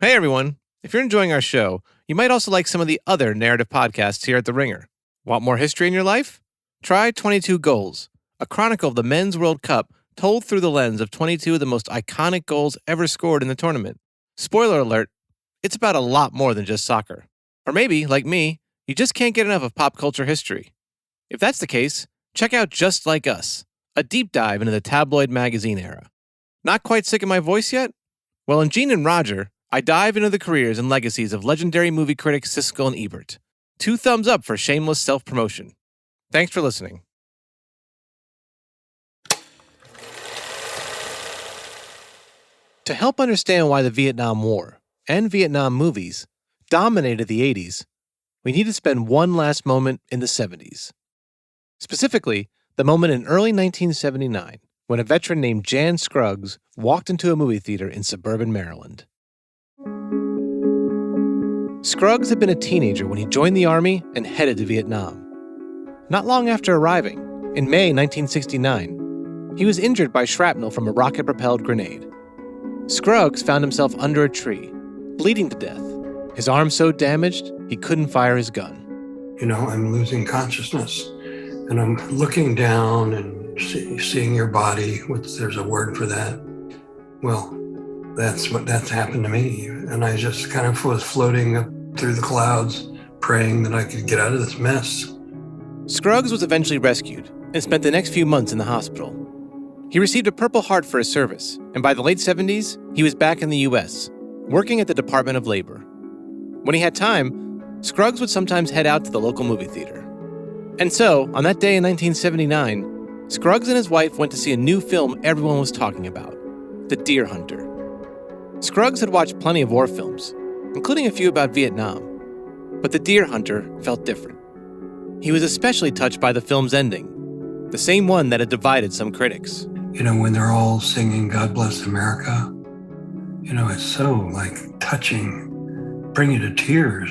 Hey everyone, if you're enjoying our show, you might also like some of the other narrative podcasts here at The Ringer. Want more history in your life? Try 22 Goals, a chronicle of the Men's World Cup told through the lens of 22 of the most iconic goals ever scored in the tournament. Spoiler alert, it's about a lot more than just soccer. Or maybe, like me, you just can't get enough of pop culture history. If that's the case, check out Just Like Us, a deep dive into the tabloid magazine era. Not quite sick of my voice yet? Well, in Gene and Roger, I dive into the careers and legacies of legendary movie critics Siskel and Ebert. 2 thumbs up for shameless self-promotion. Thanks for listening. To help understand why the Vietnam War and Vietnam movies dominated the 80s, we need to spend one last moment in the 70s. Specifically, the moment in early 1979 when a veteran named Jan Scruggs walked into a movie theater in suburban Maryland. Scruggs had been a teenager when he joined the Army and headed to Vietnam. Not long after arriving, in May 1969, he was injured by shrapnel from a rocket-propelled grenade. Scruggs found himself under a tree, bleeding to death, his arm so damaged he couldn't fire his gun. I'm losing consciousness, and I'm looking down and seeing your body. There's a word for that. Well, that's happened to me, and I just kind of was floating up through the clouds, praying that I could get out of this mess. Scruggs was eventually rescued and spent the next few months in the hospital. He received a Purple Heart for his service, and by the late 70s, he was back in the U.S., working at the Department of Labor. When he had time, Scruggs would sometimes head out to the local movie theater. And so, on that day in 1979, Scruggs and his wife went to see a new film everyone was talking about, The Deer Hunter. Scruggs had watched plenty of war films, including a few about Vietnam, but The Deer Hunter felt different. He was especially touched by the film's ending, the same one that had divided some critics. When they're all singing God Bless America, it's so, touching, bring you to tears.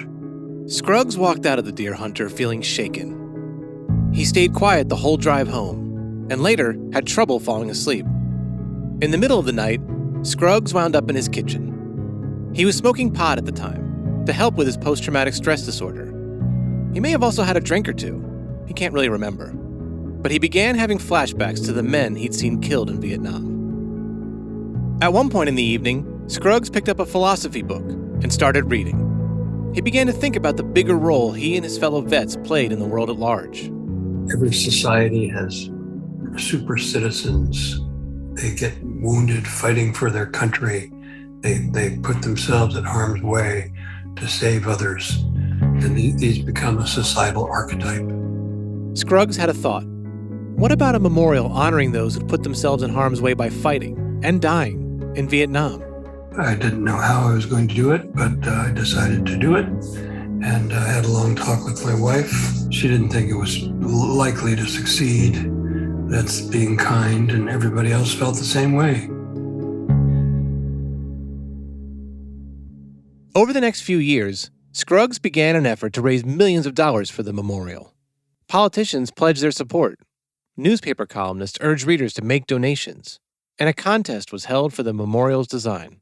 Scruggs walked out of The Deer Hunter feeling shaken. He stayed quiet the whole drive home, and later had trouble falling asleep. In the middle of the night, Scruggs wound up in his kitchen. He was smoking pot at the time, to help with his post-traumatic stress disorder. He may have also had a drink or two. He can't really remember. But he began having flashbacks to the men he'd seen killed in Vietnam. At one point in the evening, Scruggs picked up a philosophy book and started reading. He began to think about the bigger role he and his fellow vets played in the world at large. Every society has super citizens. They get wounded fighting for their country. They put themselves in harm's way to save others. And these become a societal archetype. Scruggs had a thought. What about a memorial honoring those who put themselves in harm's way by fighting and dying in Vietnam? I didn't know how I was going to do it, but I decided to do it. And I had a long talk with my wife. She didn't think it was likely to succeed. That's being kind, and everybody else felt the same way. Over the next few years, Scruggs began an effort to raise millions of dollars for the memorial. Politicians pledged their support. Newspaper columnists urged readers to make donations, and a contest was held for the memorial's design.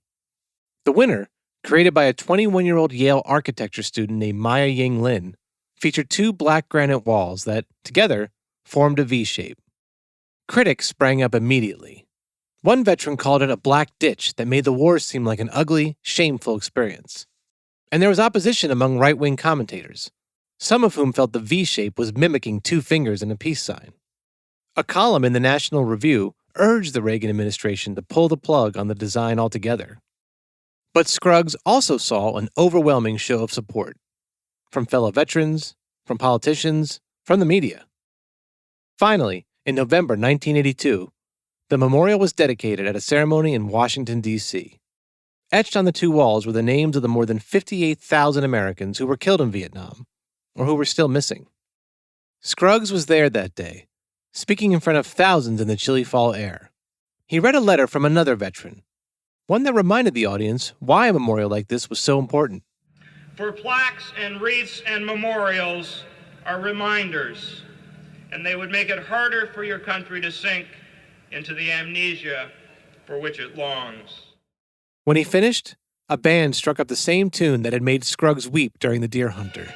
The winner, created by a 21-year-old Yale architecture student named Maya Ying Lin, featured 2 black granite walls that, together, formed a V shape. Critics sprang up immediately. One veteran called it a black ditch that made the war seem like an ugly, shameful experience. And there was opposition among right-wing commentators, some of whom felt the V shape was mimicking 2 fingers and a peace sign. A column in the National Review urged the Reagan administration to pull the plug on the design altogether. But Scruggs also saw an overwhelming show of support, from fellow veterans, from politicians, from the media. Finally, in November 1982, the memorial was dedicated at a ceremony in Washington, D.C. Etched on the 2 walls were the names of the more than 58,000 Americans who were killed in Vietnam, or who were still missing. Scruggs was there that day, speaking in front of thousands in the chilly fall air. He read a letter from another veteran, one that reminded the audience why a memorial like this was so important. For plaques and wreaths and memorials are reminders, and they would make it harder for your country to sink into the amnesia for which it longs. When he finished, A band struck up the same tune that had made Scruggs weep during the deer hunter.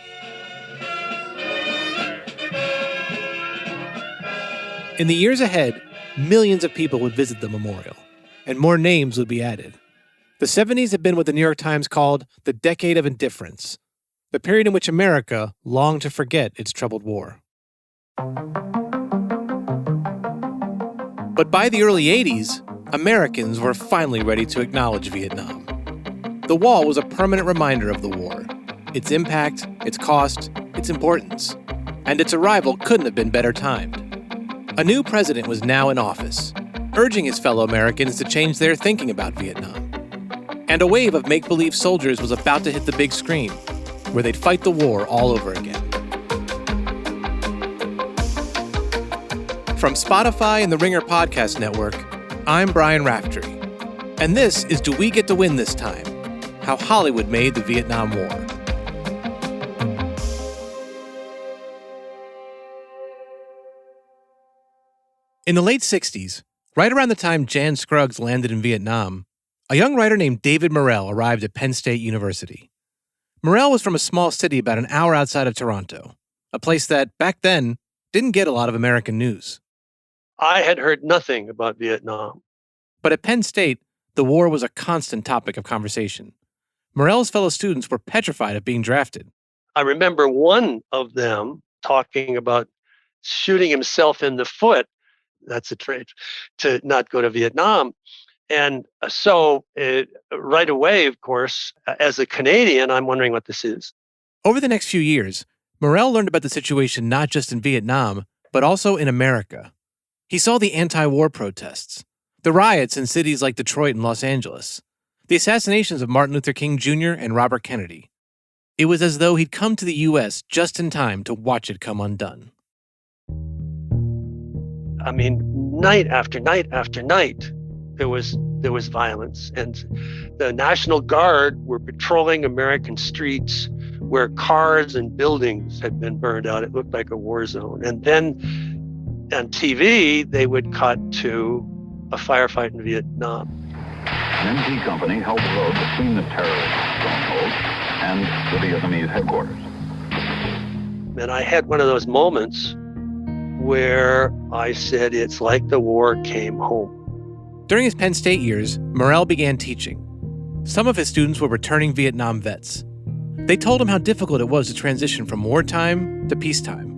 In the years ahead, millions of people would visit the memorial, and more names would be added. The 70s had been what the New York Times called the decade of indifference, the period in which America longed to forget its troubled war. But by the early 80s, Americans were finally ready to acknowledge Vietnam. The wall was a permanent reminder of the war, its impact, its cost, its importance, and its arrival couldn't have been better timed. A new president was now in office, urging his fellow Americans to change their thinking about Vietnam. And a wave of make-believe soldiers was about to hit the big screen, where they'd fight the war all over again. From Spotify and the Ringer Podcast Network, I'm Brian Raftery. And this is Do We Get to Win This Time? How Hollywood Made the Vietnam War. In the late 60s, right around the time Jan Scruggs landed in Vietnam, a young writer named David Morrell arrived at Penn State University. Morrell was from a small city about an hour outside of Toronto, a place that, back then, didn't get a lot of American news. I had heard nothing about Vietnam. But at Penn State, the war was a constant topic of conversation. Morrell's fellow students were petrified of being drafted. I remember one of them talking about shooting himself in the foot. That's a trait to not go to Vietnam. And so right away, of course, as a Canadian, I'm wondering what this is. Over the next few years, Morrell learned about the situation not just in Vietnam, but also in America. He saw the anti-war protests, the riots in cities like Detroit and Los Angeles, the assassinations of Martin Luther King Jr. and Robert Kennedy. It was as though he'd come to the U.S. just in time to watch it come undone. I mean, night after night after night, there was violence. And the National Guard were patrolling American streets where cars and buildings had been burned out. It looked like a war zone. And then on TV, they would cut to a firefight in Vietnam. An MG company held the road between the terrorist stronghold and the Vietnamese headquarters. And I had one of those moments where I said, it's like the war came home. During his Penn State years, Morrell began teaching. Some of his students were returning Vietnam vets. They told him how difficult it was to transition from wartime to peacetime.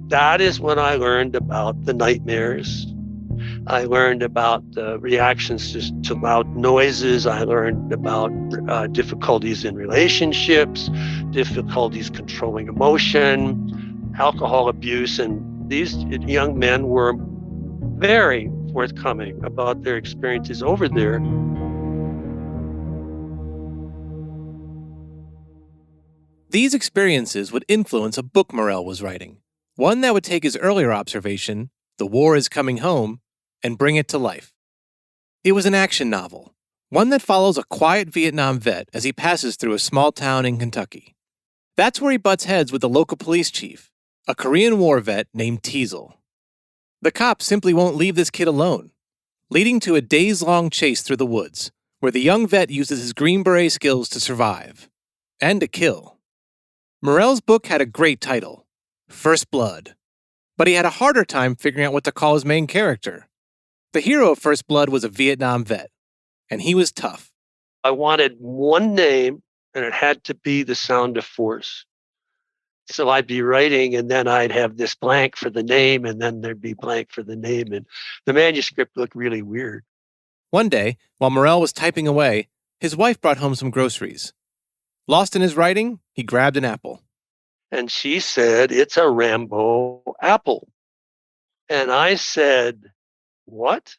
That is when I learned about the nightmares. I learned about the reactions to loud noises. I learned about difficulties in relationships, difficulties controlling emotion, alcohol abuse, and these young men were very forthcoming about their experiences over there. These experiences would influence a book Morrell was writing, one that would take his earlier observation, the war is coming home, and bring it to life. It was an action novel, one that follows a quiet Vietnam vet as he passes through a small town in Kentucky. That's where he butts heads with the local police chief, a Korean War vet named Teasel. The cops simply won't leave this kid alone, leading to a days-long chase through the woods, where the young vet uses his Green Beret skills to survive and to kill. Morrell's book had a great title, First Blood, but he had a harder time figuring out what to call his main character. The hero of First Blood was a Vietnam vet, and he was tough. I wanted one name, and it had to be the sound of force. So I'd be writing, and then I'd have this blank for the name, and then there'd be blank for the name, and the manuscript looked really weird. One day, while Morrell was typing away, his wife brought home some groceries. Lost in his writing, he grabbed an apple. And she said, it's a Rambo apple. And I said, what?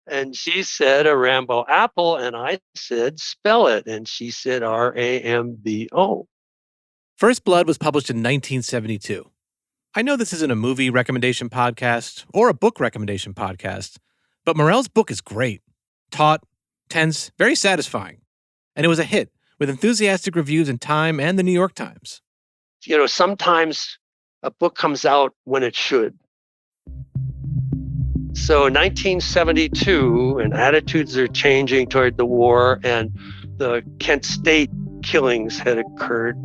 And she said, a Rambo apple. And I said, spell it. And she said, Rambo. First Blood was published in 1972. I know this isn't a movie recommendation podcast or a book recommendation podcast, but Morrell's book is great. Taut, tense, very satisfying. And it was a hit, with enthusiastic reviews in Time and the New York Times. You know, sometimes a book comes out when it should. So 1972, and attitudes are changing toward the war, and the Kent State killings had occurred.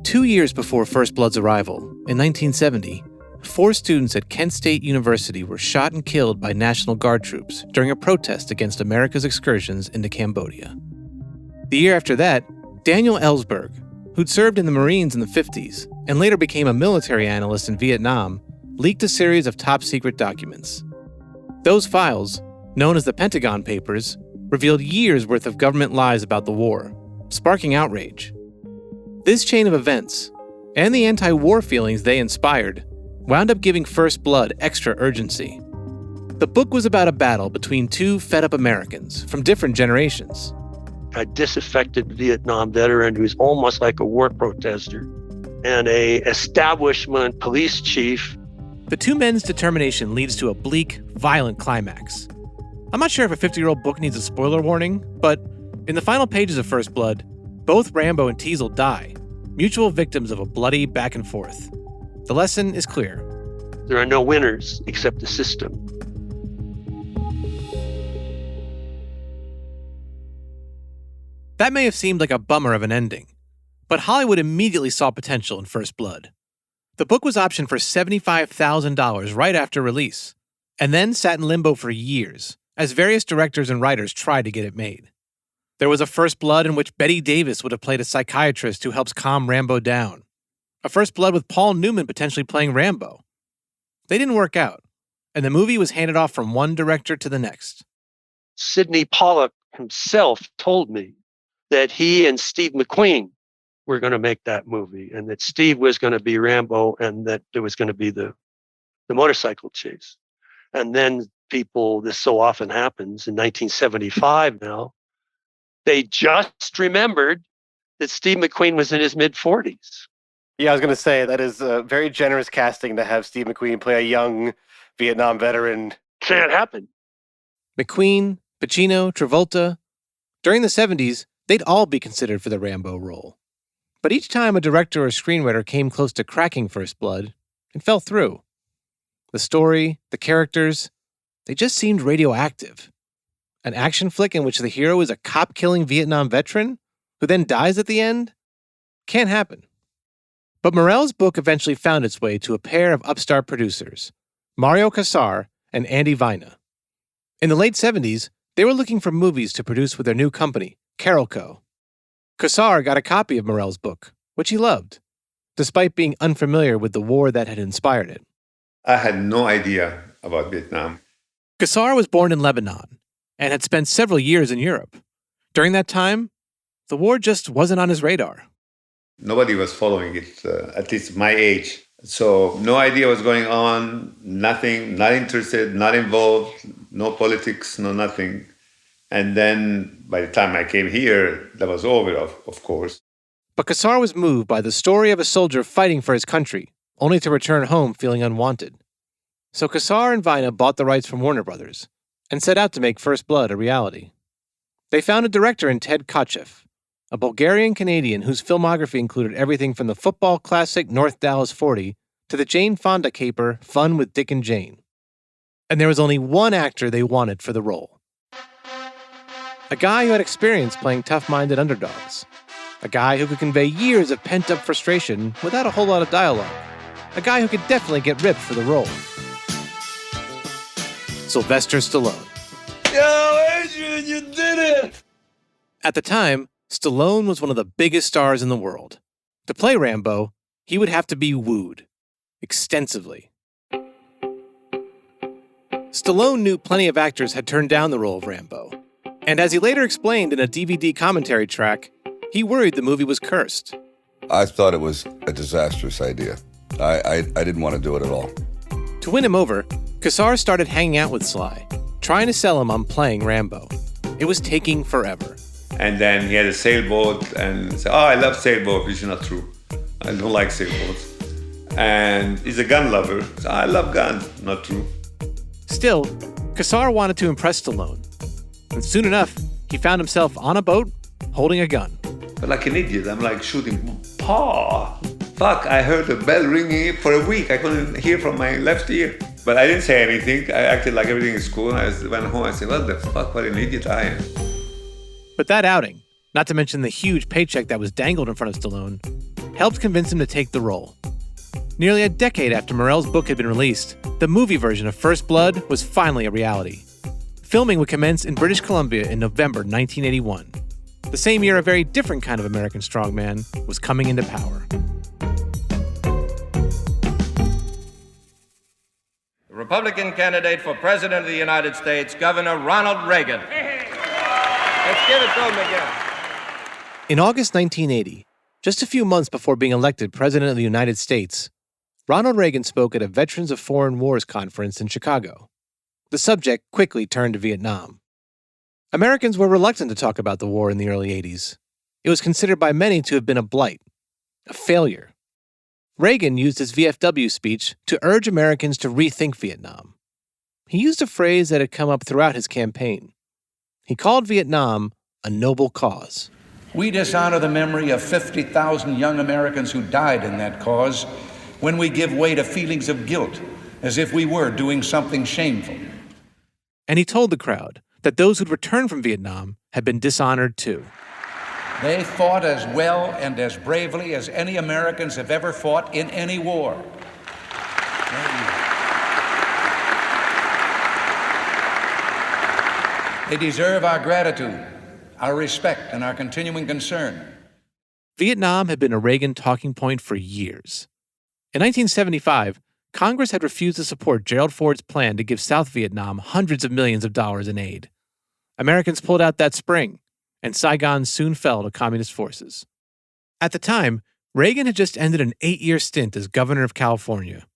2 years before First Blood's arrival, in 1970, 4 students at Kent State University were shot and killed by National Guard troops during a protest against America's excursions into Cambodia. The year after that, Daniel Ellsberg, who'd served in the Marines in the 50s and later became a military analyst in Vietnam, leaked a series of top-secret documents. Those files, known as the Pentagon Papers, revealed years' worth of government lies about the war, sparking outrage. This chain of events, and the anti-war feelings they inspired, wound up giving First Blood extra urgency. The book was about a battle between 2 fed-up Americans from different generations. A disaffected Vietnam veteran who's almost like a war protester, and a establishment police chief. The 2 men's determination leads to a bleak, violent climax. I'm not sure if a 50-year-old book needs a spoiler warning, but in the final pages of First Blood, both Rambo and Teasel die, mutual victims of a bloody back and forth. The lesson is clear. There are no winners except the system. That may have seemed like a bummer of an ending, but Hollywood immediately saw potential in First Blood. The book was optioned for $75,000 right after release, and then sat in limbo for years as various directors and writers tried to get it made. There was a First Blood in which Bette Davis would have played a psychiatrist who helps calm Rambo down. A First Blood with Paul Newman potentially playing Rambo. They didn't work out, and the movie was handed off from one director to the next. Sidney Pollack himself told me that he and Steve McQueen were going to make that movie, and that Steve was going to be Rambo, and that there was going to be the motorcycle chase. And then people, this so often happens, in 1975 now, they just remembered that Steve McQueen was in his mid-40s. Yeah, I was going to say, that is a very generous casting to have Steve McQueen play a young Vietnam veteran. Can't happen. McQueen, Pacino, Travolta. During the 70s, they'd all be considered for the Rambo role. But each time a director or screenwriter came close to cracking First Blood, it fell through. The story, the characters, they just seemed radioactive. An action flick in which the hero is a cop-killing Vietnam veteran who then dies at the end? Can't happen. But Morell's book eventually found its way to a pair of upstart producers, Mario Kassar and Andy Vajna. In the late 70s, they were looking for movies to produce with their new company, Carolco. Kassar got a copy of Morell's book, which he loved, despite being unfamiliar with the war that had inspired it. I had no idea about Vietnam. Kassar was born in Lebanon and had spent several years in Europe. During that time, the war just wasn't on his radar. Nobody was following it, at least my age. So no idea what's going on, nothing, not interested, not involved, no politics, no nothing. And then by the time I came here, that was over, of course. But Kassar was moved by the story of a soldier fighting for his country, only to return home feeling unwanted. So Kassar and Vajna bought the rights from Warner Brothers and set out to make First Blood a reality. They found a director in Ted Kotcheff, a Bulgarian-Canadian whose filmography included everything from the football classic North Dallas 40 to the Jane Fonda caper Fun with Dick and Jane. And there was only one actor they wanted for the role. A guy who had experience playing tough-minded underdogs. A guy who could convey years of pent-up frustration without a whole lot of dialogue. A guy who could definitely get ripped for the role. Sylvester Stallone. Yo, Adrian, you did it! At the time, Stallone was one of the biggest stars in the world. To play Rambo, he would have to be wooed. Extensively. Stallone knew plenty of actors had turned down the role of Rambo. And as he later explained in a DVD commentary track, he worried the movie was cursed. I thought it was a disastrous idea. I didn't want to do it at all. To win him over, Kassar started hanging out with Sly, trying to sell him on playing Rambo. It was taking forever. And then he had a sailboat and said, I love sailboats, which is not true. I don't like sailboats. And he's a gun lover. So, I love guns, not true. Still, Kassar wanted to impress Stallone. And soon enough, he found himself on a boat, holding a gun. But like an idiot, I'm like shooting. Fuck, I heard a bell ringing for a week. I couldn't hear from my left ear. But I didn't say anything. I acted like everything is cool. And I went home and said, what the fuck, what an idiot I am. But that outing, not to mention the huge paycheck that was dangled in front of Stallone, helped convince him to take the role. Nearly a decade after Morell's book had been released, the movie version of First Blood was finally a reality. Filming would commence in British Columbia in November 1981. The same year, a very different kind of American strongman was coming into power. The Republican candidate for President of the United States, Governor Ronald Reagan. Let's give it to him again. In August 1980, just a few months before being elected President of the United States, Ronald Reagan spoke at a Veterans of Foreign Wars conference in Chicago. The subject quickly turned to Vietnam. Americans were reluctant to talk about the war in the early 80s. It was considered by many to have been a blight, a failure. Reagan used his VFW speech to urge Americans to rethink Vietnam. He used a phrase that had come up throughout his campaign. He called Vietnam a noble cause. We dishonor the memory of 50,000 young Americans who died in that cause when we give way to feelings of guilt, as if we were doing something shameful. And he told the crowd that those who'd returned from Vietnam had been dishonored too. They fought as well and as bravely as any Americans have ever fought in any war. They deserve our gratitude, our respect, and our continuing concern. Vietnam had been a Reagan talking point for years. In 1975, Congress had refused to support Gerald Ford's plan to give South Vietnam hundreds of millions of dollars in aid. Americans pulled out that spring, and Saigon soon fell to communist forces. At the time, Reagan had just ended an 8-year stint as governor of California.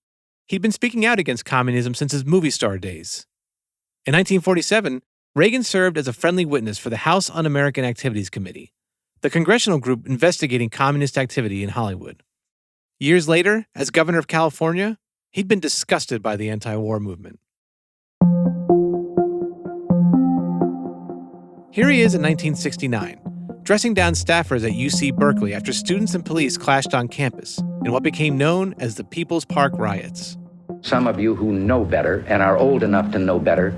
He'd been speaking out against communism since his movie star days. In 1947, Reagan served as a friendly witness for the House Un-American Activities Committee, the congressional group investigating communist activity in Hollywood. Years later, as governor of California, he'd been disgusted by the anti-war movement. Here he is in 1969, dressing down staffers at UC Berkeley after students and police clashed on campus in what became known as the People's Park riots. Some of you who know better and are old enough to know better,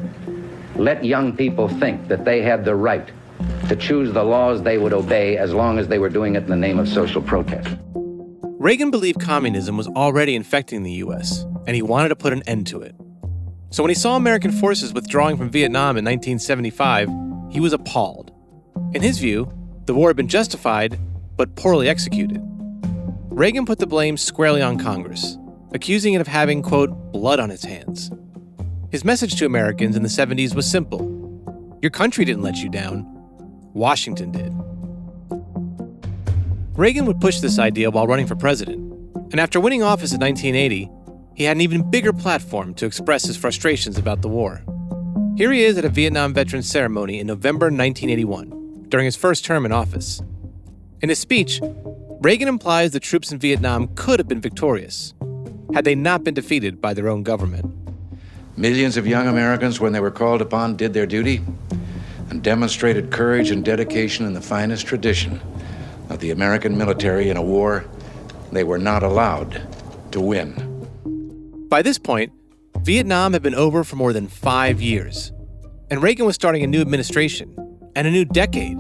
let young people think that they had the right to choose the laws they would obey as long as they were doing it in the name of social protest. Reagan believed communism was already infecting the U.S., and he wanted to put an end to it. So when he saw American forces withdrawing from Vietnam in 1975, he was appalled. In his view, the war had been justified, but poorly executed. Reagan put the blame squarely on Congress, accusing it of having, quote, blood on its hands. His message to Americans in the 70s was simple. Your country didn't let you down. Washington did. Reagan would push this idea while running for president, and after winning office in 1980, he had an even bigger platform to express his frustrations about the war. Here he is at a Vietnam Veterans ceremony in November 1981, during his first term in office. In his speech, Reagan implies the troops in Vietnam could have been victorious, had they not been defeated by their own government. Millions of young Americans, when they were called upon, did their duty and demonstrated courage and dedication in the finest tradition of the American military in a war they were not allowed to win. By this point, Vietnam had been over for more than 5 years, and Reagan was starting a new administration and a new decade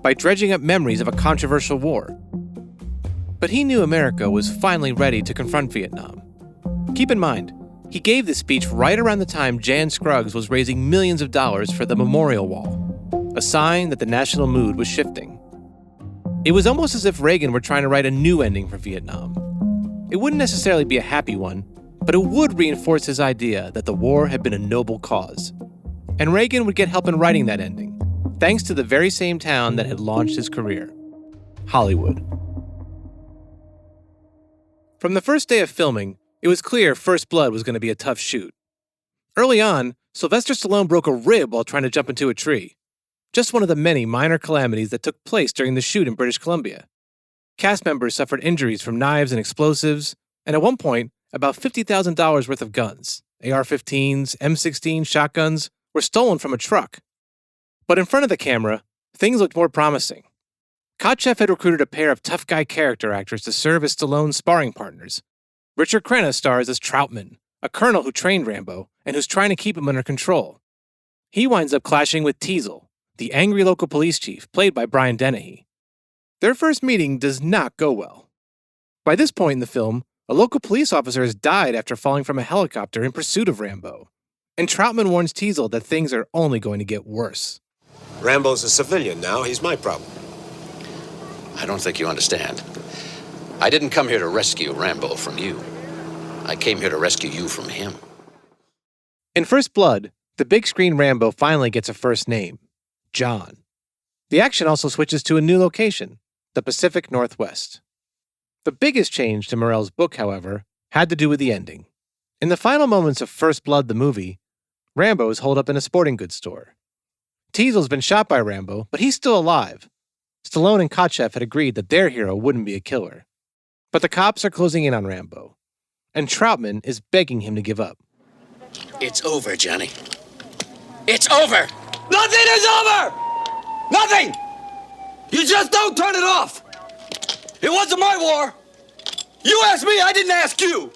by dredging up memories of a controversial war. But he knew America was finally ready to confront Vietnam. Keep in mind, he gave this speech right around the time Jan Scruggs was raising millions of dollars for the memorial wall, a sign that the national mood was shifting. It was almost as if Reagan were trying to write a new ending for Vietnam. It wouldn't necessarily be a happy one, but it would reinforce his idea that the war had been a noble cause. And Reagan would get help in writing that ending, thanks to the very same town that had launched his career, Hollywood. From the first day of filming, it was clear First Blood was going to be a tough shoot. Early on, Sylvester Stallone broke a rib while trying to jump into a tree. Just one of the many minor calamities that took place during the shoot in British Columbia. Cast members suffered injuries from knives and explosives, and at one point, about $50,000 worth of guns, AR-15s, M16 shotguns, were stolen from a truck. But in front of the camera, things looked more promising. Kotcheff had recruited a pair of tough guy character actors to serve as Stallone's sparring partners. Richard Crenna stars as Troutman, a colonel who trained Rambo and who's trying to keep him under control. He winds up clashing with Teasel, the angry local police chief, played by Brian Dennehy. Their first meeting does not go well. By this point in the film, a local police officer has died after falling from a helicopter in pursuit of Rambo, and Troutman warns Teasle that things are only going to get worse. Rambo's a civilian now. He's my problem. I don't think you understand. I didn't come here to rescue Rambo from you. I came here to rescue you from him. In First Blood, the big screen Rambo finally gets a first name, John. The action also switches to a new location, the Pacific Northwest. The biggest change to Morell's book, however, had to do with the ending. In the final moments of First Blood the movie, Rambo is holed up in a sporting goods store. Teasle's been shot by Rambo, but he's still alive. Stallone and Kotcheff had agreed that their hero wouldn't be a killer. But the cops are closing in on Rambo, and Troutman is begging him to give up. It's over, Johnny. It's over! Nothing is over! Nothing! You just don't turn it off! It wasn't my war! You asked me, I didn't ask you!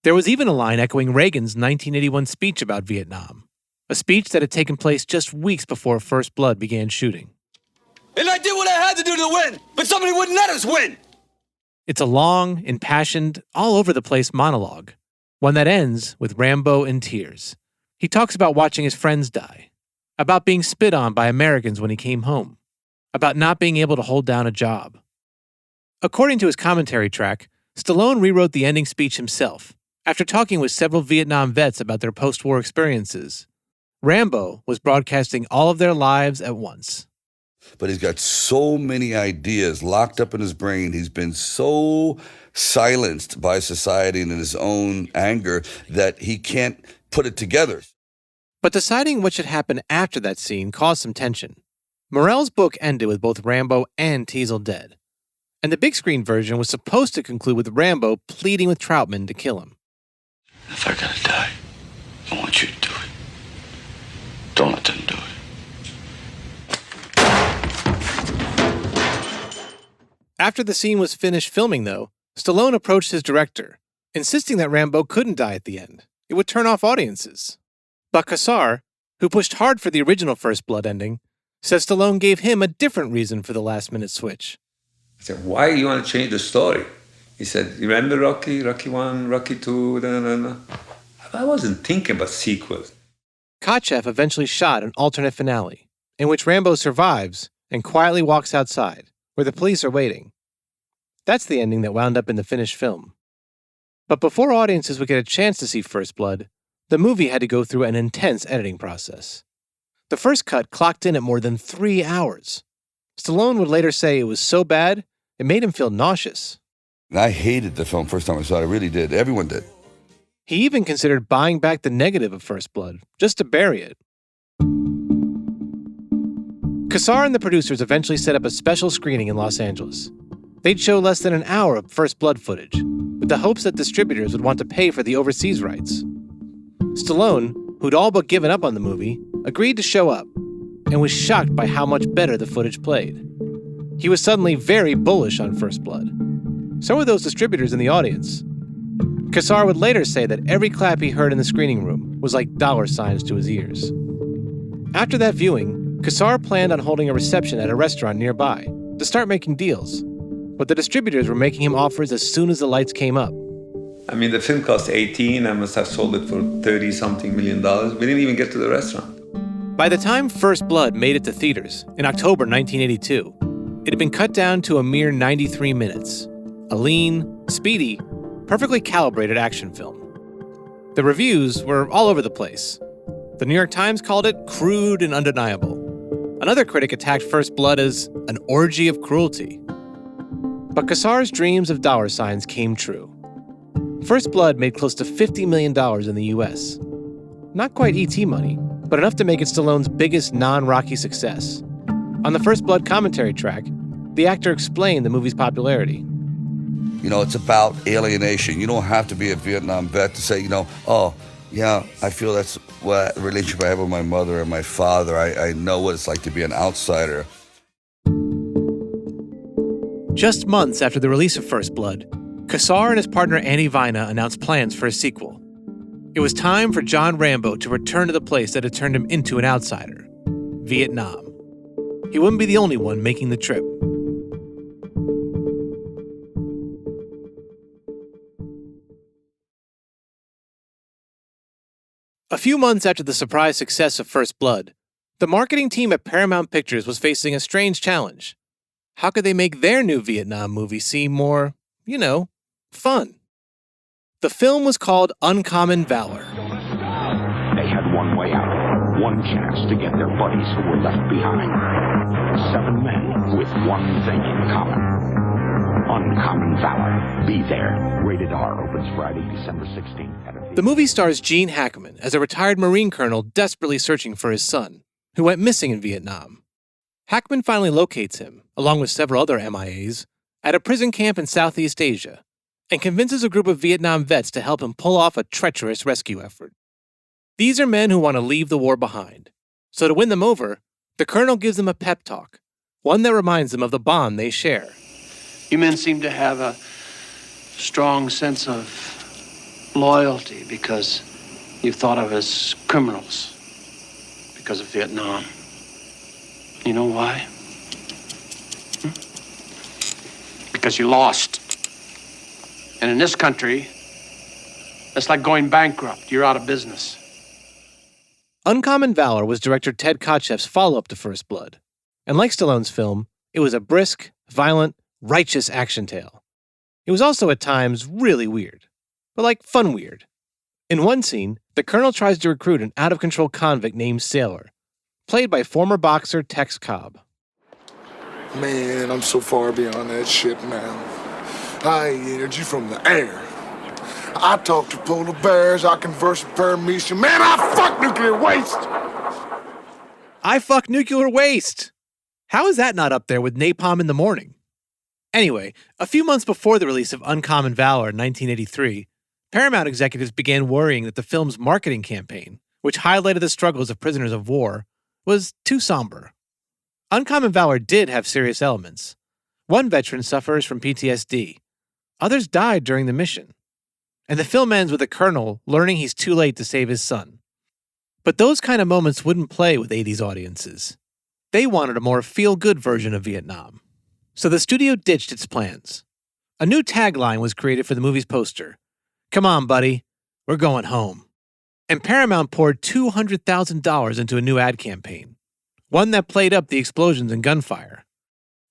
There was even a line echoing Reagan's 1981 speech about Vietnam, a speech that had taken place just weeks before First Blood began shooting. And I did what I had to do to win, but somebody wouldn't let us win! It's a long, impassioned, all-over-the-place monologue, one that ends with Rambo in tears. He talks about watching his friends die, about being spit on by Americans when he came home, about not being able to hold down a job. According to his commentary track, Stallone rewrote the ending speech himself after talking with several Vietnam vets about their post-war experiences. Rambo was broadcasting all of their lives at once. But he's got so many ideas locked up in his brain. He's been so silenced by society and in his own anger that he can't put it together. But deciding what should happen after that scene caused some tension. Morell's book ended with both Rambo and Teasle dead, and the big screen version was supposed to conclude with Rambo pleading with Troutman to kill him. If I gotta die, I want you to do it. Don't let them do it. After the scene was finished filming, though, Stallone approached his director, insisting that Rambo couldn't die at the end. It would turn off audiences. But Cassar, who pushed hard for the original First Blood ending, says Stallone gave him a different reason for the last-minute switch. I said, why do you want to change the story? He said, you remember Rocky 1, Rocky 2, I wasn't thinking about sequels. Kotcheff eventually shot an alternate finale, in which Rambo survives and quietly walks outside, where the police are waiting. That's the ending that wound up in the finished film. But before audiences would get a chance to see First Blood, the movie had to go through an intense editing process. The first cut clocked in at more than 3 hours. Stallone would later say it was so bad, it made him feel nauseous. And I hated the film first time I saw it. I really did. Everyone did. He even considered buying back the negative of First Blood, just to bury it. Cassar and the producers eventually set up a special screening in Los Angeles. They'd show less than an hour of First Blood footage, with the hopes that distributors would want to pay for the overseas rights. Stallone, who'd all but given up on the movie, agreed to show up, and was shocked by how much better the footage played. He was suddenly very bullish on First Blood. So were those distributors in the audience. Cassar would later say that every clap he heard in the screening room was like dollar signs to his ears. After that viewing, Cassar planned on holding a reception at a restaurant nearby to start making deals, but the distributors were making him offers as soon as the lights came up. I mean, the film cost 18. I must have sold it for $30-something million. We didn't even get to the restaurant. By the time First Blood made it to theaters in October 1982, it had been cut down to a mere 93 minutes, a lean, speedy, perfectly calibrated action film. The reviews were all over the place. The New York Times called it crude and undeniable. Another critic attacked First Blood as an orgy of cruelty. But Cassar's dreams of dollar signs came true. First Blood made close to $50 million in the U.S. Not quite E.T. money, but enough to make it Stallone's biggest non-Rocky success. On the First Blood commentary track, the actor explained the movie's popularity. You know, it's about alienation. You don't have to be a Vietnam vet to say, oh, yeah, I feel that's what relationship I have with my mother and my father. I know what it's like to be an outsider. Just months after the release of First Blood, Cassar and his partner Annie Vina announced plans for a sequel. It was time for John Rambo to return to the place that had turned him into an outsider, Vietnam. he wouldn't be the only one making the trip. A few months after the surprise success of First Blood, the marketing team at Paramount Pictures was facing a strange challenge. How could they make their new Vietnam movie seem more, fun? The film was called Uncommon Valor. They had one way out, one chance to get their buddies who were left behind. 7 men with one thing in common. Uncommon Valor. Be there. Rated R opens Friday, December 16th. The movie stars Gene Hackman as a retired Marine colonel desperately searching for his son, who went missing in Vietnam. Hackman finally locates him, along with several other MIAs, at a prison camp in Southeast Asia, and convinces a group of Vietnam vets to help him pull off a treacherous rescue effort. These are men who want to leave the war behind. So to win them over, the colonel gives them a pep talk, one that reminds them of the bond they share. You men seem to have a strong sense of loyalty because you've thought of as criminals because of Vietnam. You know why? Because you lost. And in this country, it's like going bankrupt. You're out of business. Uncommon Valor was director Ted Kotcheff's follow-up to First Blood. And like Stallone's film, it was a brisk, violent, righteous action tale. It was also at times really weird, but like fun weird. In one scene, the colonel tries to recruit an out-of-control convict named Sailor, played by former boxer Tex Cobb. Man, I'm so far beyond that shit now. I ain't energy from the air. I talk to polar bears, I converse with paramecium. Man, I fuck nuclear waste! I fuck nuclear waste! How is that not up there with Napalm in the Morning? Anyway, a few months before the release of Uncommon Valor in 1983, Paramount executives began worrying that the film's marketing campaign, which highlighted the struggles of prisoners of war, was too somber. Uncommon Valor did have serious elements. One veteran suffers from PTSD. Others died during the mission. And the film ends with a colonel learning he's too late to save his son. But those kind of moments wouldn't play with 80s audiences. They wanted a more feel-good version of Vietnam. So the studio ditched its plans. A new tagline was created for the movie's poster. "Come on, buddy, we're going home." And Paramount poured $200,000 into a new ad campaign, one that played up the explosions and gunfire.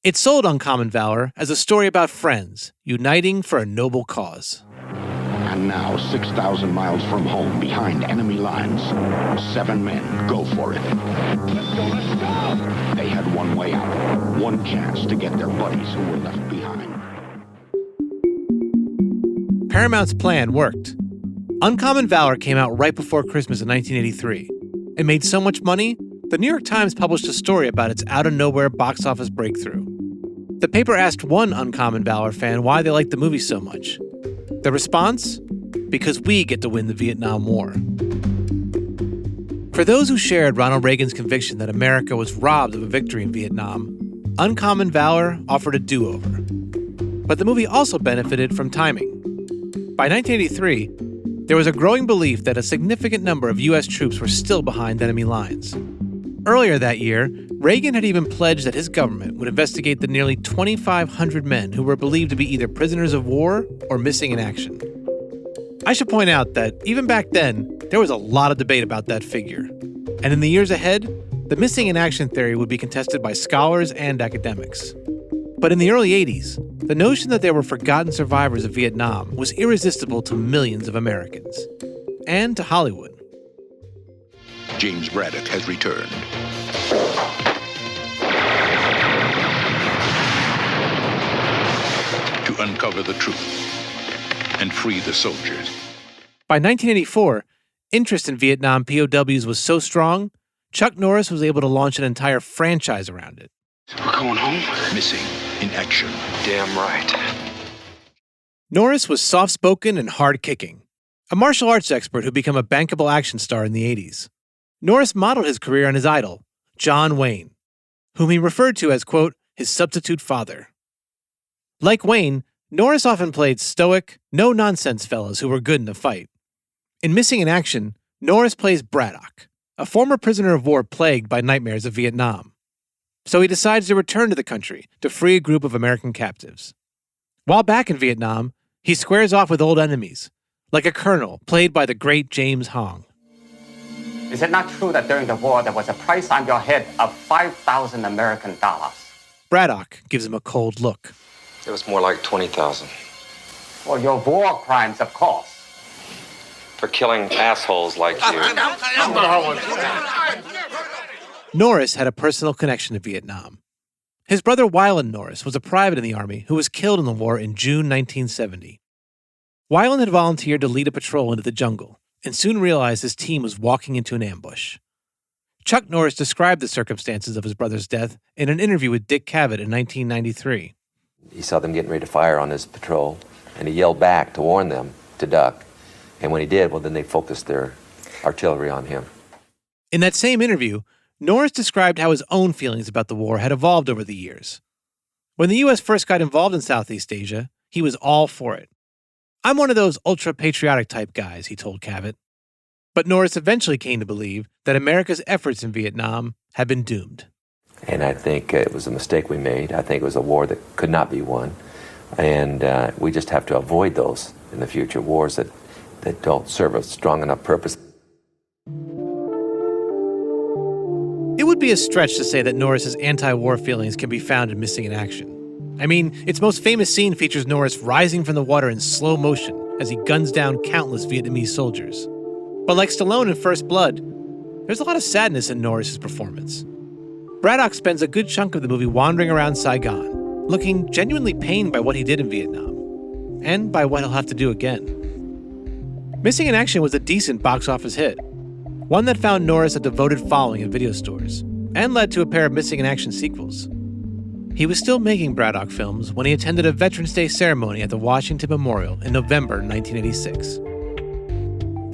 It sold Uncommon Valor as a story about friends uniting for a noble cause. And now, 6,000 miles from home, behind enemy lines, 7 men go for it. Let's go, let's go! They had one way out, one chance to get their buddies who were left behind. Paramount's plan worked. Uncommon Valor came out right before Christmas in 1983. It made so much money, the New York Times published a story about its out-of-nowhere box office breakthrough. The paper asked one Uncommon Valor fan why they liked the movie so much. The response? Because we get to win the Vietnam War. For those who shared Ronald Reagan's conviction that America was robbed of a victory in Vietnam, Uncommon Valor offered a do-over. But the movie also benefited from timing. By 1983, there was a growing belief that a significant number of U.S. troops were still behind enemy lines. Earlier that year, Reagan had even pledged that his government would investigate the nearly 2,500 men who were believed to be either prisoners of war or missing in action. I should point out that even back then, there was a lot of debate about that figure. And in the years ahead, the missing in action theory would be contested by scholars and academics. But in the early 80s, the notion that there were forgotten survivors of Vietnam was irresistible to millions of Americans. And to Hollywood. James Braddock has returned. To uncover the truth and free the soldiers. By 1984, interest in Vietnam POWs was so strong, Chuck Norris was able to launch an entire franchise around it. We're going home? Missing in action. Damn right. Norris was soft-spoken and hard-kicking, a martial arts expert who'd become a bankable action star in the 80s. Norris modeled his career on his idol, John Wayne, whom he referred to as, quote, his substitute father. Like Wayne, Norris often played stoic, no-nonsense fellows who were good in the fight. In Missing in Action, Norris plays Braddock, a former prisoner of war plagued by nightmares of Vietnam. So he decides to return to the country to free a group of American captives. While back in Vietnam, he squares off with old enemies, like a colonel played by the great James Hong. Is it not true that during the war there was a price on your head of 5,000 American dollars? Braddock gives him a cold look. It was more like 20,000. For your war crimes, of course. For killing assholes like you. Norris had a personal connection to Vietnam. His brother Wyland Norris was a private in the Army who was killed in the war in June 1970. Wyland had volunteered to lead a patrol into the jungle and soon realized his team was walking into an ambush. Chuck Norris described the circumstances of his brother's death in an interview with Dick Cavett in 1993. He saw them getting ready to fire on his patrol, and he yelled back to warn them to duck. And when he did, well, then they focused their artillery on him. In that same interview, Norris described how his own feelings about the war had evolved over the years. When the U.S. first got involved in Southeast Asia, he was all for it. "I'm one of those ultra-patriotic type guys," he told Cavett. But Norris eventually came to believe that America's efforts in Vietnam had been doomed. And I think it was a mistake we made. I think it was a war that could not be won. And we just have to avoid those in the future, wars that don't serve a strong enough purpose. It would be a stretch to say that Norris's anti-war feelings can be found in Missing in Action. I mean, its most famous scene features Norris rising from the water in slow motion as he guns down countless Vietnamese soldiers. But like Stallone in First Blood, there's a lot of sadness in Norris's performance. Braddock spends a good chunk of the movie wandering around Saigon, looking genuinely pained by what he did in Vietnam, and by what he'll have to do again. Missing in Action was a decent box office hit, one that found Norris a devoted following in video stores, and led to a pair of Missing in Action sequels. He was still making Braddock films when he attended a Veterans Day ceremony at the Washington Memorial in November 1986.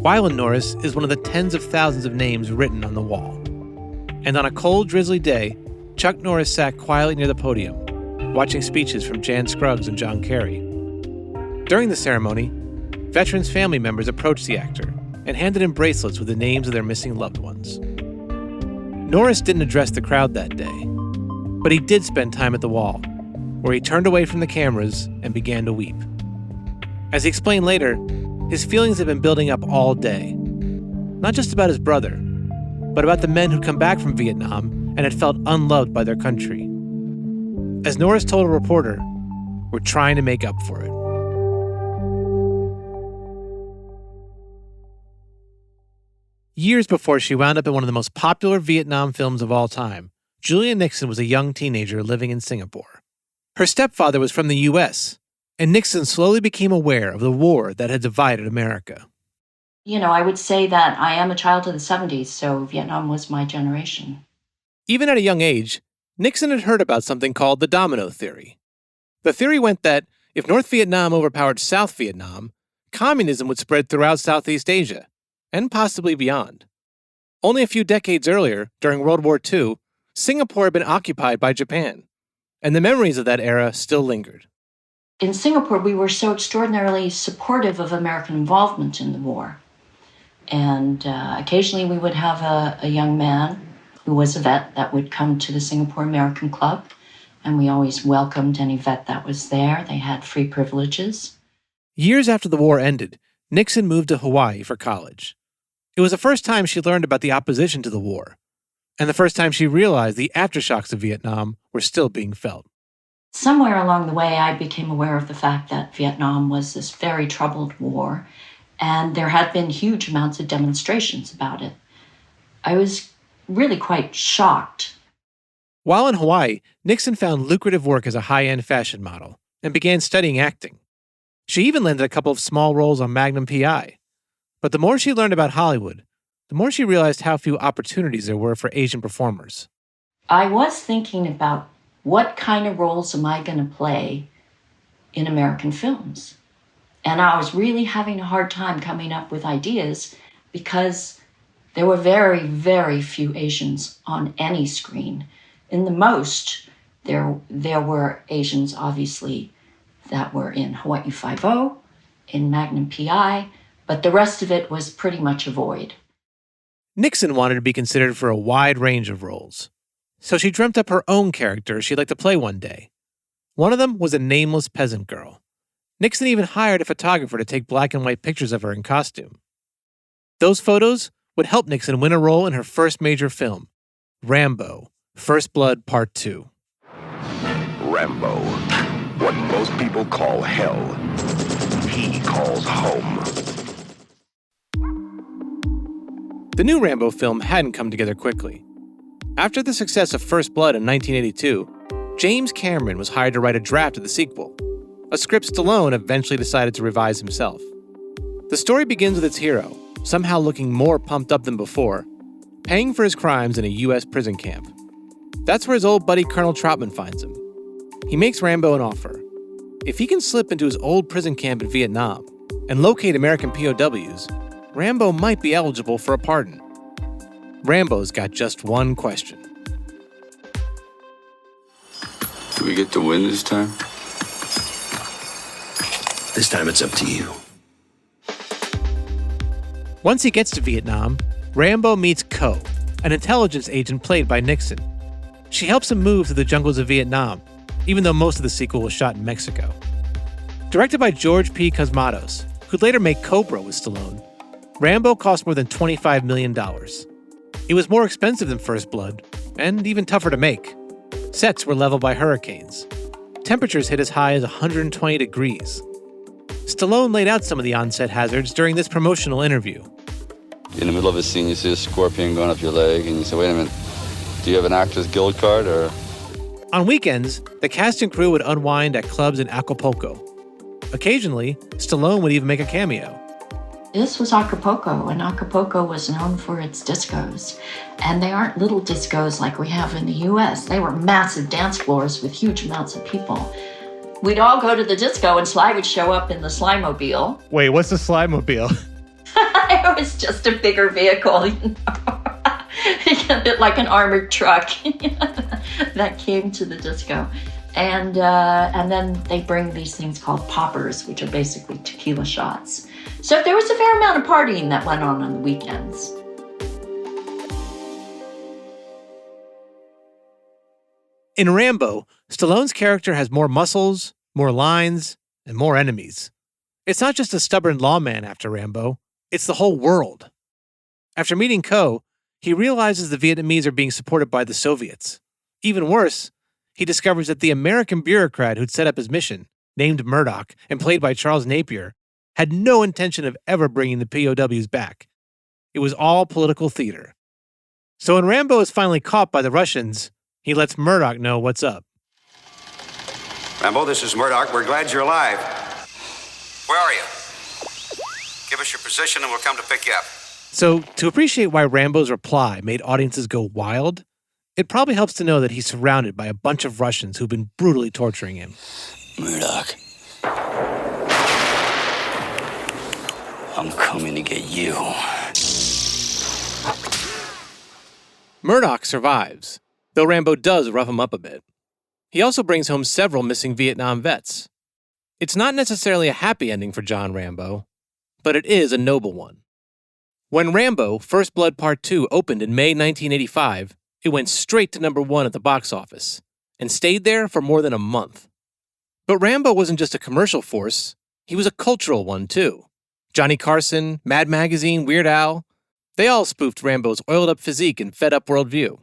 Wyland Norris is one of the tens of thousands of names written on the wall. And on a cold, drizzly day, Chuck Norris sat quietly near the podium, watching speeches from Jan Scruggs and John Kerry. During the ceremony, veterans' family members approached the actor and handed him bracelets with the names of their missing loved ones. Norris didn't address the crowd that day, but he did spend time at the wall, where he turned away from the cameras and began to weep. As he explained later, his feelings had been building up all day, not just about his brother, but about the men who'd come back from Vietnam and had felt unloved by their country. As Norris told a reporter, "We're trying to make up for it." Years before she wound up in one of the most popular Vietnam films of all time, Julia Nixon was a young teenager living in Singapore. Her stepfather was from the U.S., and Nixon slowly became aware of the war that had divided America. You know, I would say that I am a child of the 70s, so Vietnam was my generation. Even at a young age, Nixon had heard about something called the domino theory. The theory went that if North Vietnam overpowered South Vietnam, communism would spread throughout Southeast Asia, and possibly beyond. Only a few decades earlier, during World War II, Singapore had been occupied by Japan, and the memories of that era still lingered. In Singapore, we were so extraordinarily supportive of American involvement in the war. And occasionally we would have a young man who was a vet that would come to the Singapore American Club, and we always welcomed any vet that was there. They had free privileges. Years after the war ended, Nixon moved to Hawaii for college. It was the first time she learned about the opposition to the war, and the first time she realized the aftershocks of Vietnam were still being felt. Somewhere along the way, I became aware of the fact that Vietnam was this very troubled war, and there had been huge amounts of demonstrations about it. I was really quite shocked. While in Hawaii, Nixon found lucrative work as a high-end fashion model and began studying acting. She even landed a couple of small roles on Magnum P.I. But the more she learned about Hollywood, the more she realized how few opportunities there were for Asian performers. I was thinking about what kind of roles am I going to play in American films? And I was really having a hard time coming up with ideas because there were very, very few Asians on any screen. In the most, there were Asians, obviously, that were in Hawaii Five-0, in Magnum P.I., but the rest of it was pretty much a void. Nixon wanted to be considered for a wide range of roles, So she dreamt up her own character she'd like to play one day. One of them was a nameless peasant girl. Nixon even hired a photographer to take black and white pictures of her in costume. Those photos would help Nixon win a role in her first major film, Rambo, First Blood Part 2. Rambo, what most people call hell, he calls home. The new Rambo film hadn't come together quickly. After the success of First Blood in 1982, James Cameron was hired to write a draft of the sequel, a script Stallone eventually decided to revise himself. The story begins with its hero, somehow looking more pumped up than before, paying for his crimes in a U.S. prison camp. That's where his old buddy Colonel Troutman finds him. He makes Rambo an offer. If he can slip into his old prison camp in Vietnam and locate American POWs, Rambo might be eligible for a pardon. Rambo's got just one question. Do we get to win this time? This time it's up to you. Once he gets to Vietnam, Rambo meets Co, an intelligence agent played by Nixon. She helps him move through the jungles of Vietnam, even though most of the sequel was shot in Mexico. Directed by George P. Cosmatos, who'd later make Cobra with Stallone, Rambo cost more than $25 million. It was more expensive than First Blood, and even tougher to make. Sets were leveled by hurricanes. Temperatures hit as high as 120 degrees. Stallone laid out some of the on-set hazards during this promotional interview. In the middle of a scene, you see a scorpion going up your leg, and you say, wait a minute, do you have an Actors Guild card, or? On weekends, the cast and crew would unwind at clubs in Acapulco. Occasionally, Stallone would even make a cameo. This was Acapulco, and Acapulco was known for its discos. And they aren't little discos like we have in the U.S. They were massive dance floors with huge amounts of people. We'd all go to the disco, and Sly would show up in the Sly-mobile. Wait, what's the Sly-mobile? It was just a bigger vehicle, you know. A bit like an armored truck that came to the disco. And then they bring these things called poppers, which are basically tequila shots. So there was a fair amount of partying that went on the weekends. In Rambo, Stallone's character has more muscles, more lines, and more enemies. It's not just a stubborn lawman after Rambo, it's the whole world. After meeting Co, he realizes the Vietnamese are being supported by the Soviets. Even worse, he discovers that the American bureaucrat who'd set up his mission, named Murdoch and played by Charles Napier, had no intention of ever bringing the POWs back. It was all political theater. So when Rambo is finally caught by the Russians, he lets Murdoch know what's up. Rambo, this is Murdoch. We're glad you're alive. Where are you? Give us your position and we'll come to pick you up. So, to appreciate why Rambo's reply made audiences go wild, it probably helps to know that he's surrounded by a bunch of Russians who've been brutally torturing him. Murdoch. I'm coming to get you. Murdoch survives, though Rambo does rough him up a bit. He also brings home several missing Vietnam vets. It's not necessarily a happy ending for John Rambo, but it is a noble one. When Rambo, First Blood Part 2 opened in May 1985, it went straight to #1 at the box office, and stayed there for more than a month. But Rambo wasn't just a commercial force, he was a cultural one too. Johnny Carson, Mad Magazine, Weird Al, they all spoofed Rambo's oiled-up physique and fed-up worldview.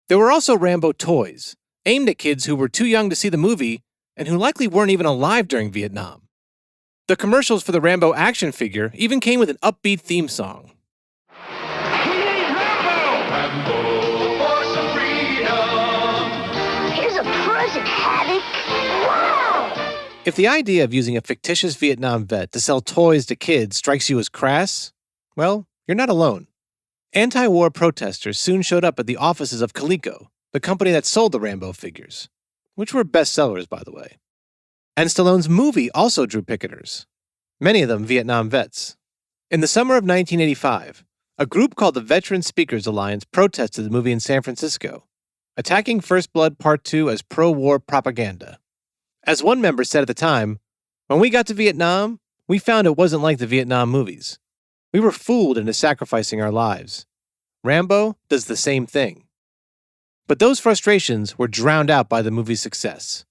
There were also Rambo toys, aimed at kids who were too young to see the movie and who likely weren't even alive during Vietnam. The commercials for the Rambo action figure even came with an upbeat theme song. Here's a present, Haddock. Wow! If the idea of using a fictitious Vietnam vet to sell toys to kids strikes you as crass, well, you're not alone. Anti-war protesters soon showed up at the offices of Coleco, the company that sold the Rambo figures, which were bestsellers, by the way. And Stallone's movie also drew picketers, many of them Vietnam vets. In the summer of 1985, a group called the Veteran Speakers Alliance protested the movie in San Francisco, attacking First Blood Part 2 as pro-war propaganda. As one member said at the time, "When we got to Vietnam, we found it wasn't like the Vietnam movies. We were fooled into sacrificing our lives. Rambo does the same thing." But those frustrations were drowned out by the movie's success.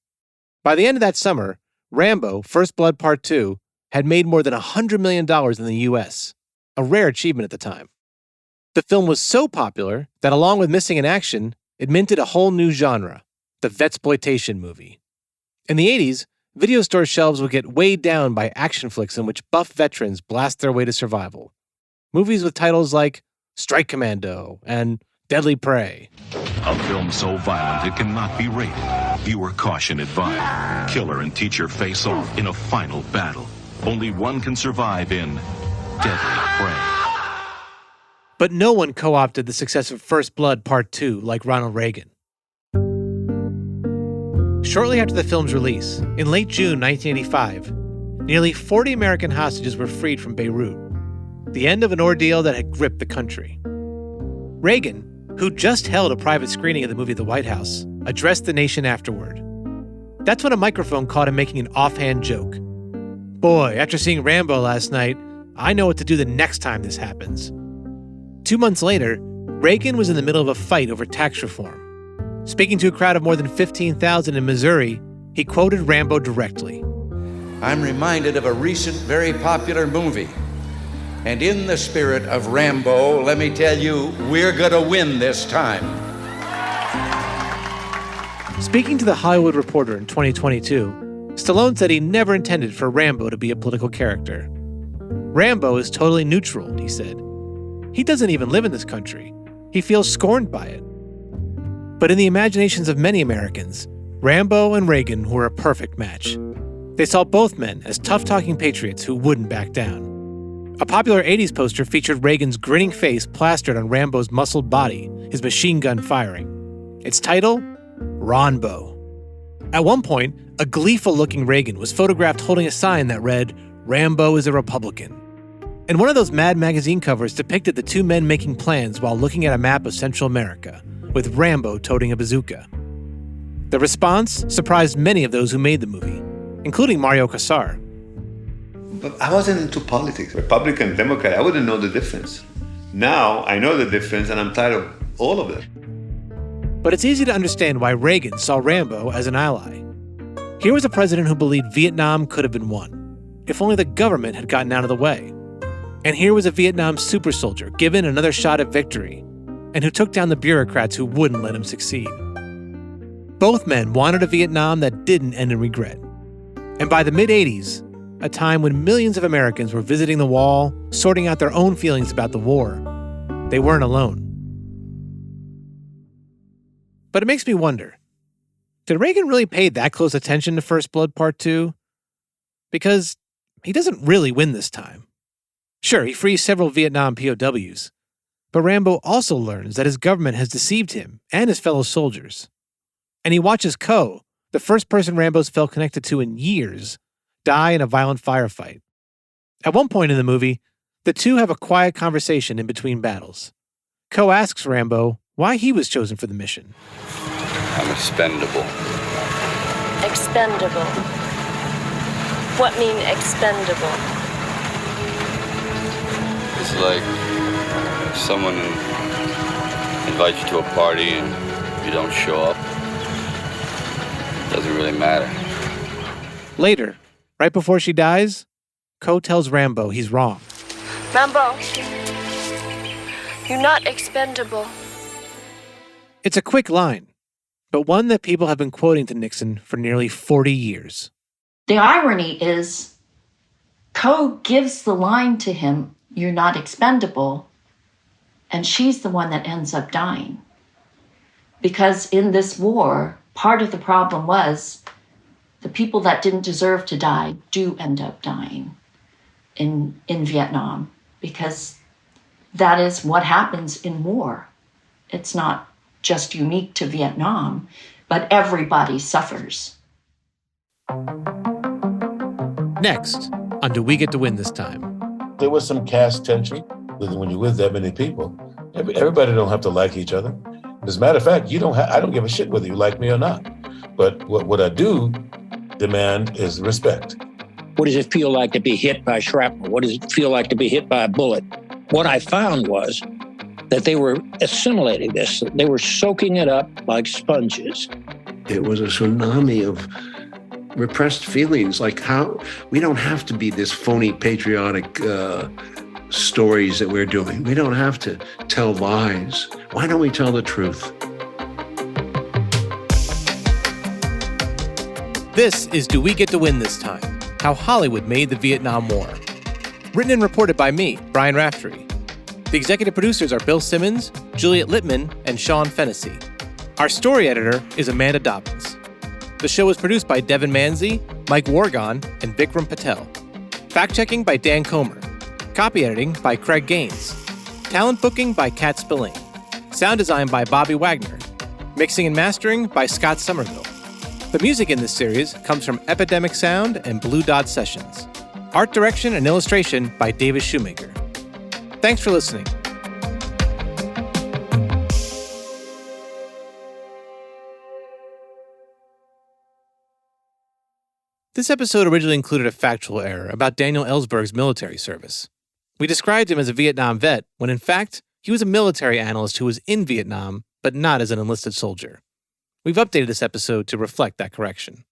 By the end of that summer, Rambo, First Blood Part 2, had made more than $100 million in the U.S., a rare achievement at the time. The film was so popular that along with missing in action, it minted a whole new genre, the vetsploitation movie. In the 80s, video store shelves would get weighed down by action flicks in which buff veterans blast their way to survival. Movies with titles like Strike Commando and Deadly Prey. A film so violent it cannot be rated. Viewer caution advised. Killer and teacher face off in a final battle. Only one can survive in Deadly Prey. But no one co-opted the success of First Blood Part 2 like Ronald Reagan. Shortly after the film's release, in late June 1985, nearly 40 American hostages were freed from Beirut, the end of an ordeal that had gripped the country. Reagan, who just held a private screening of the movie at the White House, addressed the nation afterward. That's when a microphone caught him making an offhand joke. "Boy, after seeing Rambo last night, I know what to do the next time this happens." 2 months later, Reagan was in the middle of a fight over tax reform. Speaking to a crowd of more than 15,000 in Missouri, he quoted Rambo directly. "I'm reminded of a recent, very popular movie. And in the spirit of Rambo, let me tell you, we're gonna win this time." Speaking to The Hollywood Reporter in 2022, Stallone said he never intended for Rambo to be a political character. "Rambo is totally neutral," he said. "He doesn't even live in this country. He feels scorned by it." But in the imaginations of many Americans, Rambo and Reagan were a perfect match. They saw both men as tough-talking patriots who wouldn't back down. A popular 80s poster featured Reagan's grinning face plastered on Rambo's muscled body, his machine gun firing. Its title? Ronbo. At one point, a gleeful-looking Reagan was photographed holding a sign that read, "Rambo is a Republican." And one of those Mad magazine covers depicted the two men making plans while looking at a map of Central America, with Rambo toting a bazooka. The response surprised many of those who made the movie, including Mario Casar. But I wasn't into politics. Republican, Democrat, I wouldn't know the difference. Now I know the difference and I'm tired of all of it. But it's easy to understand why Reagan saw Rambo as an ally. Here was a president who believed Vietnam could have been won, if only the government had gotten out of the way. And here was a Vietnam super soldier given another shot at victory, and who took down the bureaucrats who wouldn't let him succeed. Both men wanted a Vietnam that didn't end in regret. And by the mid-'80s, a time when millions of Americans were visiting the wall, sorting out their own feelings about the war, they weren't alone. But it makes me wonder, did Reagan really pay that close attention to First Blood Part 2? Because he doesn't really win this time. Sure, he frees several Vietnam POWs, but Rambo also learns that his government has deceived him and his fellow soldiers. And he watches Coe, the first person Rambo's felt connected to in years, die in a violent firefight. At one point in the movie, the two have a quiet conversation in between battles. Coe asks Rambo why he was chosen for the mission. I'm expendable. Expendable. What mean expendable? It's like if someone invites you to a party and you don't show up. It doesn't really matter. Later, right before she dies, Coe tells Rambo he's wrong. Rambo, you're not expendable. It's a quick line, but one that people have been quoting to Nixon for nearly 40 years. The irony is, Coe gives the line to him, "You're not expendable," and she's the one that ends up dying. Because in this war, part of the problem was the people that didn't deserve to die do end up dying in Vietnam, because that is what happens in war. It's not just unique to Vietnam, but everybody suffers. Next, on Do We Get to Win This Time? There was some caste tension when you're with that many people. Everybody don't have to like each other. As a matter of fact, I don't give a shit whether you like me or not. But what I do demand is respect. What does it feel like to be hit by shrapnel? What does it feel like to be hit by a bullet? What I found was that they were assimilating this. They were soaking it up like sponges. It was a tsunami of repressed feelings, like how we don't have to be this phony patriotic stories that we're doing. We don't have to tell lies. Why don't we tell the truth? This is Do We Get to Win This Time? How Hollywood Made the Vietnam War. Written and reported by me, Brian Raftery. The executive producers are Bill Simmons, Juliet Littman, and Sean Fennessy. Our story editor is Amanda Dobbins. The show was produced by Devon Manze, Mike Wargon, and Vikram Patel. Fact-checking by Dan Comer. Copy editing by Craig Gaines. Talent booking by Kat Spillane. Sound design by Bobby Wagner. Mixing and mastering by Scott Somerville. The music in this series comes from Epidemic Sound and Blue Dot Sessions. Art direction and illustration by Davis Shoemaker. Thanks for listening. This episode originally included a factual error about Daniel Ellsberg's military service. We described him as a Vietnam vet, when in fact, he was a military analyst who was in Vietnam, but not as an enlisted soldier. We've updated this episode to reflect that correction.